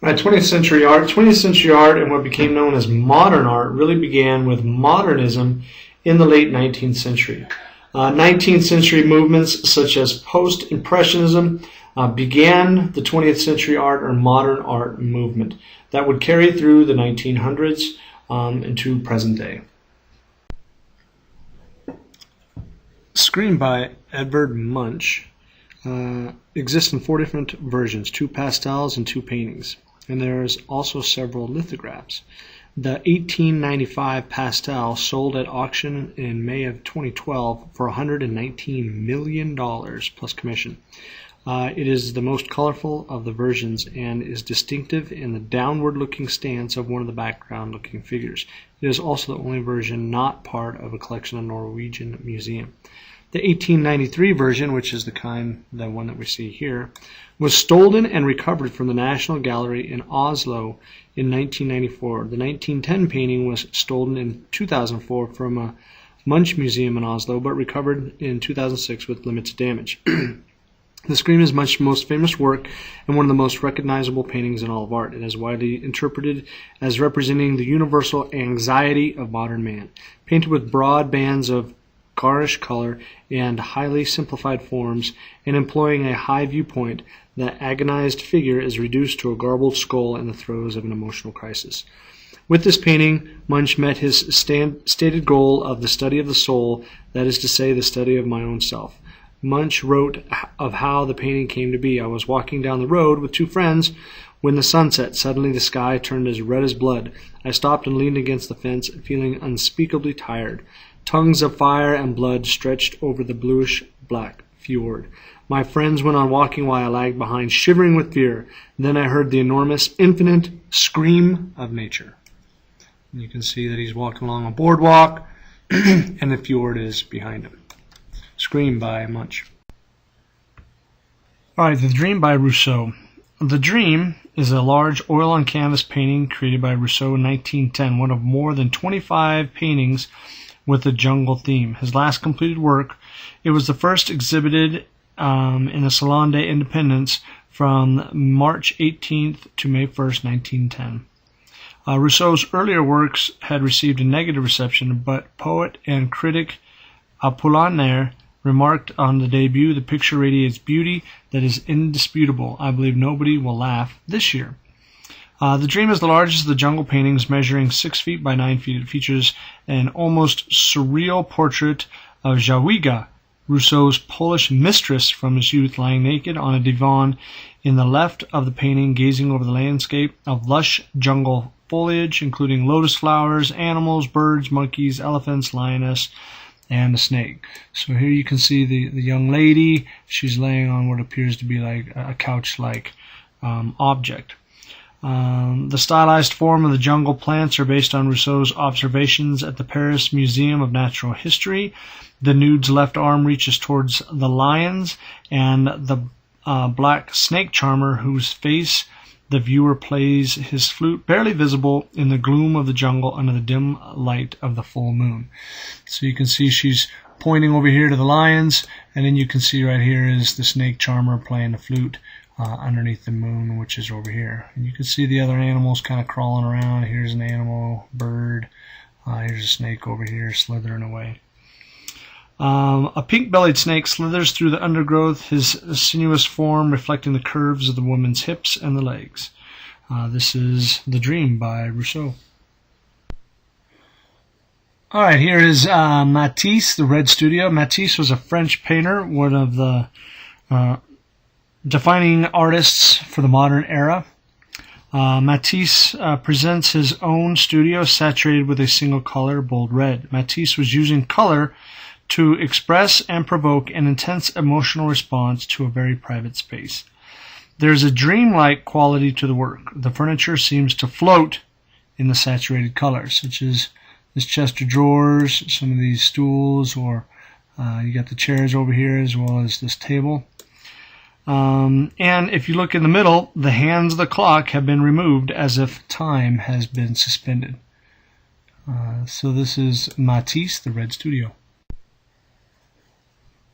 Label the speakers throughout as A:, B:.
A: Right, 20th century art. 20th century art and what became known as modern art really began with modernism in the late 19th century. 19th century movements such as post-impressionism began the 20th century art or modern art movement that would carry through the 1900s into present day. Scream by Edvard Munch exists in 4 different versions, 2 pastels and 2 paintings. And there's also several lithographs. The 1895 pastel sold at auction in May of 2012 for $119 million plus commission. It is the most colorful of the versions and is distinctive in the downward-looking stance of one of the background-looking figures. It is also the only version not part of a collection of Norwegian museum. The 1893 version, which is the one that we see here, was stolen and recovered from the National Gallery in Oslo in 1994. The 1910 painting was stolen in 2004 from a Munch museum in Oslo, but recovered in 2006 with limited damage. The Scream is Munch's most famous work and one of the most recognizable paintings in all of art. It is widely interpreted as representing the universal anxiety of modern man, painted with broad bands of garish color and highly simplified forms, and employing a high viewpoint. The agonized figure is reduced to a garbled skull in the throes of an emotional crisis. With this painting, Munch met his stated goal of the study of the soul, that is to say, the study of my own self. Munch wrote of how the painting came to be. I was walking down the road with 2 friends when the sun set. Suddenly the sky turned as red as blood. I stopped and leaned against the fence, feeling unspeakably tired. Tongues of fire and blood stretched over the bluish-black fjord. My friends went on walking while I lagged behind, shivering with fear. Then I heard the enormous, infinite scream of nature. And you can see that he's walking along a boardwalk, and the fjord is behind him. Scream by Munch. All right, The Dream by Rousseau. The Dream is a large oil-on-canvas painting created by Rousseau in 1910, one of more than 25 paintings with a jungle theme. His last completed work, it was the first exhibited in the Salon des Indépendants from March 18th to May 1st, 1910. Rousseau's earlier works had received a negative reception, but poet and critic Apollinaire remarked on the debut, "The picture radiates beauty that is indisputable. I believe nobody will laugh this year." The Dream is the largest of the jungle paintings, measuring 6 feet by 9 feet. It features an almost surreal portrait of Jadwiga, Rousseau's Polish mistress from his youth, lying naked on a divan in the left of the painting, gazing over the landscape of lush jungle foliage, including lotus flowers, animals, birds, monkeys, elephants, lioness, and a snake. So here you can see the young lady. She's laying on what appears to be like a couch-like object. The stylized form of the jungle plants are based on Rousseau's observations at the Paris Museum of Natural History. The nude's left arm reaches towards the lions, and the black snake charmer, whose face the viewer plays his flute, barely visible in the gloom of the jungle under the dim light of the full moon. So you can see she's pointing over here to the lions, and then you can see right here is the snake charmer playing the flute underneath the moon, which is over here. And you can see the other animals kind of crawling around. Here's an animal, bird. Here's a snake over here slithering away. A pink-bellied snake slithers through the undergrowth, his sinuous form reflecting the curves of the woman's hips and the legs. This is The Dream by Rousseau. All right, here is Matisse, the Red Studio. Matisse was a French painter, one of the defining artists for the modern era. Matisse presents his own studio saturated with a single color, bold red. Matisse was using color to express and provoke an intense emotional response to a very private space. There's a dreamlike quality to the work. The furniture seems to float in the saturated colors, such as this chest of drawers, some of these stools, or you got the chairs over here as well as this table. And if you look in the middle, the hands of the clock have been removed as if time has been suspended. So this is Matisse, the Red Studio.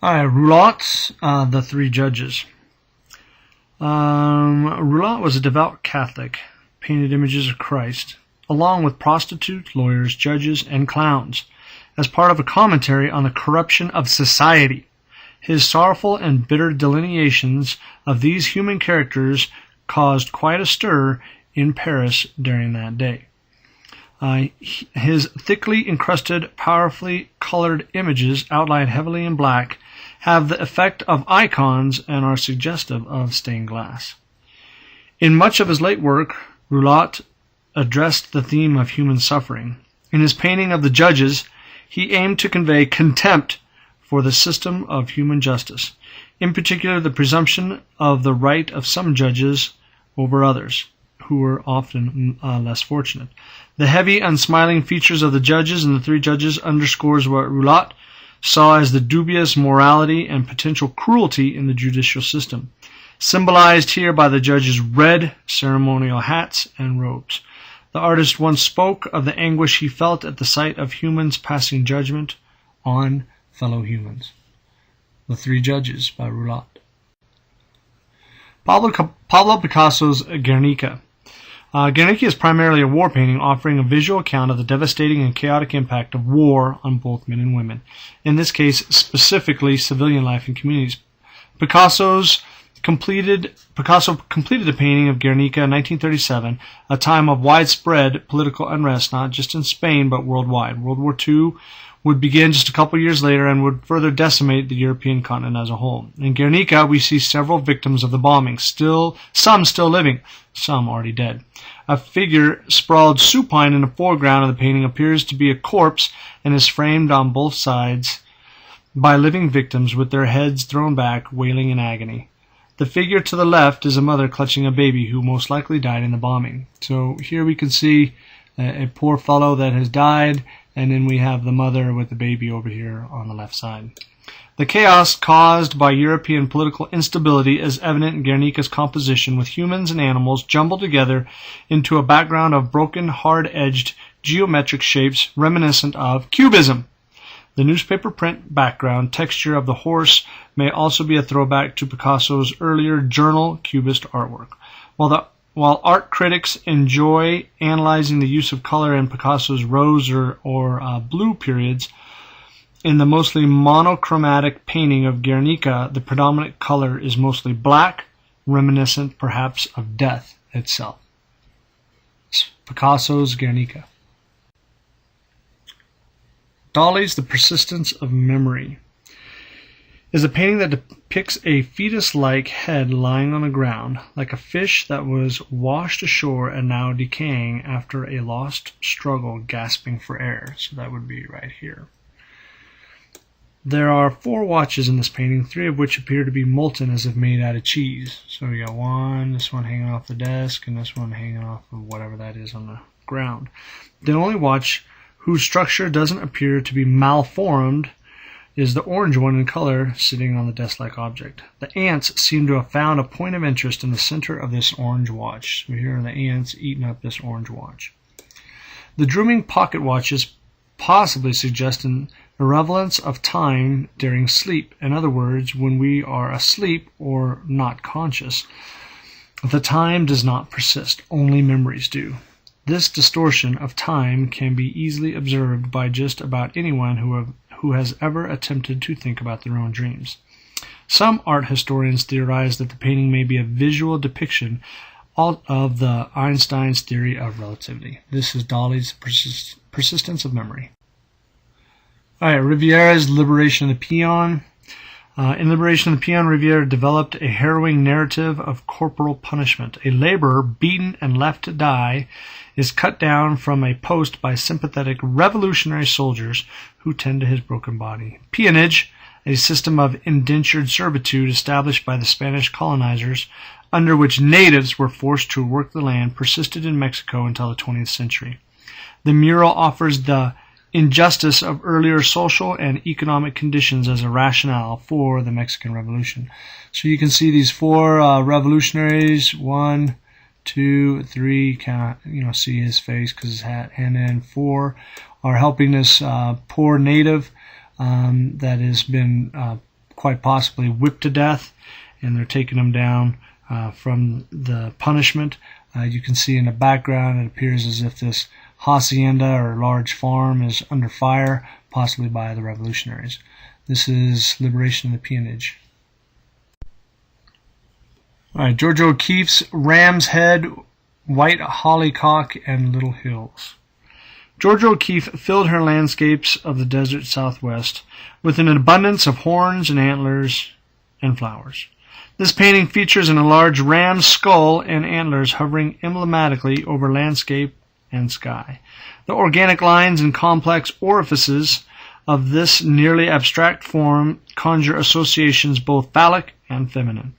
A: All right, Roulotte, The Three Judges. Roulat was a devout Catholic, painted images of Christ, along with prostitutes, lawyers, judges, and clowns, as part of a commentary on the corruption of society. His sorrowful and bitter delineations of these human characters caused quite a stir in Paris during that day. His thickly encrusted, powerfully colored images, outlined heavily in black, have the effect of icons and are suggestive of stained glass. In much of his late work, Roulat addressed the theme of human suffering. In his painting of the Judges, he aimed to convey contempt for the system of human justice, in particular the presumption of the right of some judges over others, who were often less fortunate. The heavy, unsmiling features of the judges and the three judges underscores what Roulat saw as the dubious morality and potential cruelty in the judicial system, symbolized here by the judges' red ceremonial hats and robes. The artist once spoke of the anguish he felt at the sight of humans passing judgment on fellow humans. The Three Judges by Roulat. Pablo Picasso's Guernica. Guernica is primarily a war painting offering a visual account of the devastating and chaotic impact of war on both men and women, in this case specifically civilian life and communities. Picasso completed the painting of Guernica in 1937, a time of widespread political unrest not just in Spain but worldwide. World War II would begin just a couple years later and would further decimate the European continent as a whole. In Guernica, we see several victims of the bombing, some still living, some already dead. A figure sprawled supine in the foreground of the painting appears to be a corpse and is framed on both sides by living victims with their heads thrown back, wailing in agony. The figure to the left is a mother clutching a baby who most likely died in the bombing. So here we can see a poor fellow that has died, and then we have the mother with the baby over here on the left side. The chaos caused by European political instability is evident in Guernica's composition, with humans and animals jumbled together into a background of broken, hard-edged geometric shapes reminiscent of Cubism. The newspaper print background texture of the horse may also be a throwback to Picasso's earlier journal Cubist artwork. While art critics enjoy analyzing the use of color in Picasso's rose or blue periods, in the mostly monochromatic painting of Guernica, the predominant color is mostly black, reminiscent perhaps of death itself. Picasso's Guernica. Dali's The Persistence of Memory is a painting that depicts a fetus-like head lying on the ground, like a fish that was washed ashore and now decaying after a lost struggle, gasping for air. So that would be right here. There are 4 watches in this painting, 3 of which appear to be molten as if made out of cheese. So we got one, this one hanging off the desk, and this one hanging off of whatever that is on the ground. The only watch whose structure doesn't appear to be malformed is the orange one in color sitting on the desk-like object. The ants seem to have found a point of interest in the center of this orange watch. So here are the ants eating up this orange watch. The drooping pocket watches possibly suggest an irrelevance of time during sleep. In other words, when we are asleep or not conscious, the time does not persist, only memories do. This distortion of time can be easily observed by just about anyone who has ever attempted to think about their own dreams. Some art historians theorize that the painting may be a visual depiction of the Einstein's theory of relativity. This is Dali's Persistence of Memory. All right, Rivière's Liberation of the Peon. In Liberation of the Peon, Rivière developed a harrowing narrative of corporal punishment. A laborer, beaten and left to die, is cut down from a post by sympathetic revolutionary soldiers who tend to his broken body. Peonage, a system of indentured servitude established by the Spanish colonizers, under which natives were forced to work the land, persisted in Mexico until the 20th century. The mural offers the injustice of earlier social and economic conditions as a rationale for the Mexican Revolution. So you can see these 4 revolutionaries, 1, 2, 3, kind of, see his face because his hat, and then 4 are helping this poor native that has been quite possibly whipped to death, and they're taking him down from the punishment. You can see in the background it appears as if this hacienda or large farm is under fire, possibly by the revolutionaries. This is Liberation of the Peonage. All right, Georgia O'Keeffe's Ram's Head, White Hollycock, and Little Hills. Georgia O'Keeffe filled her landscapes of the desert Southwest with an abundance of horns and antlers and flowers. This painting features in a large ram's skull and antlers hovering emblematically over landscape and sky. The organic lines and complex orifices of this nearly abstract form conjure associations both phallic and feminine.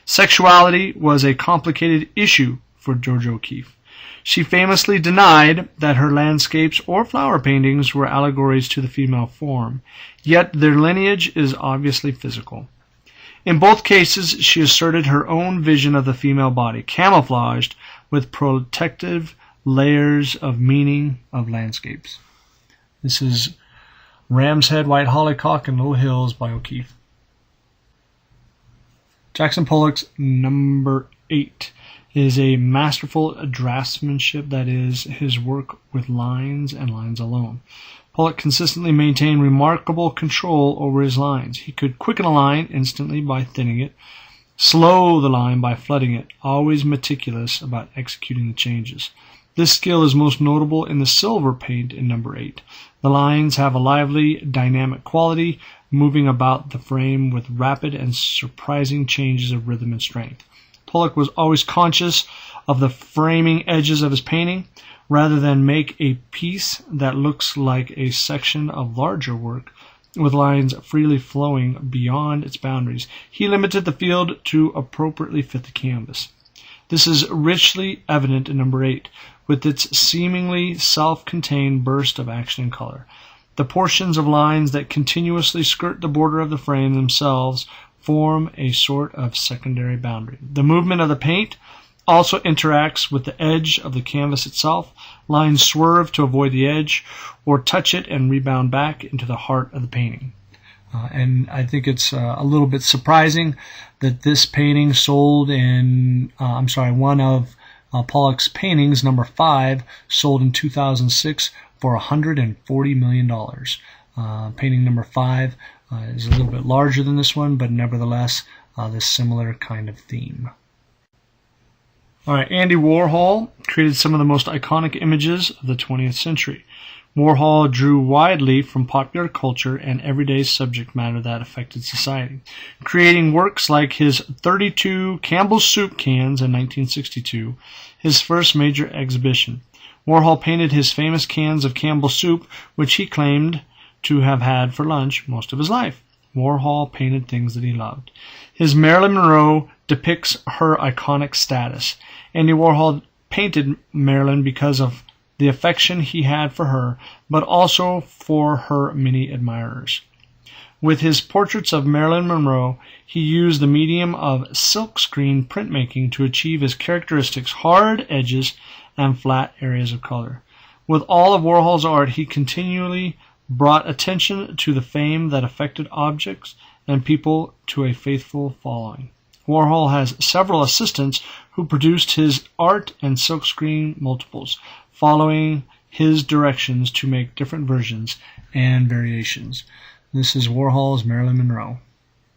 A: Sexuality was a complicated issue for Georgia O'Keeffe. She famously denied that her landscapes or flower paintings were allegories to the female form, yet their lineage is obviously physical. In both cases, she asserted her own vision of the female body, camouflaged with protective layers of meaning of landscapes. This is Ram's Head, White Hollycock, and Little Hills by O'Keeffe. Jackson Pollock's number 8 is a masterful draftsmanship, that is, his work with lines and lines alone. Pollock consistently maintained remarkable control over his lines. He could quicken a line instantly by thinning it, slow the line by flooding it, always meticulous about executing the changes. This skill is most notable in the silver paint in number 8. The lines have a lively, dynamic quality, moving about the frame with rapid and surprising changes of rhythm and strength. Pollock was always conscious of the framing edges of his painting, rather than make a piece that looks like a section of larger work, with lines freely flowing beyond its boundaries. He limited the field to appropriately fit the canvas. This is richly evident in number 8, with its seemingly self-contained burst of action and color. The portions of lines that continuously skirt the border of the frame themselves form a sort of secondary boundary. The movement of the paint also interacts with the edge of the canvas itself. Lines swerve to avoid the edge or touch it and rebound back into the heart of the painting. And I think it's a little bit surprising that this painting sold in, one of Pollock's paintings, number 5, sold in 2006 for $140 million. Painting number 5 is a little bit larger than this one, but nevertheless, this similar kind of theme. All right, Andy Warhol created some of the most iconic images of the 20th century. Warhol drew widely from popular culture and everyday subject matter that affected society, creating works like his 32 Campbell's Soup cans in 1962, his first major exhibition. Warhol painted his famous cans of Campbell's Soup, which he claimed to have had for lunch most of his life. Warhol painted things that he loved. His Marilyn Monroe depicts her iconic status. Andy Warhol painted Marilyn because of the affection he had for her, but also for her many admirers. With his portraits of Marilyn Monroe, he used the medium of silkscreen printmaking to achieve his characteristics, hard edges and flat areas of color. With all of Warhol's art, he continually brought attention to the fame that affected objects and people to a faithful following. Warhol has several assistants who produced his art and silkscreen multiples, following his directions to make different versions and variations. This is Warhol's Marilyn Monroe.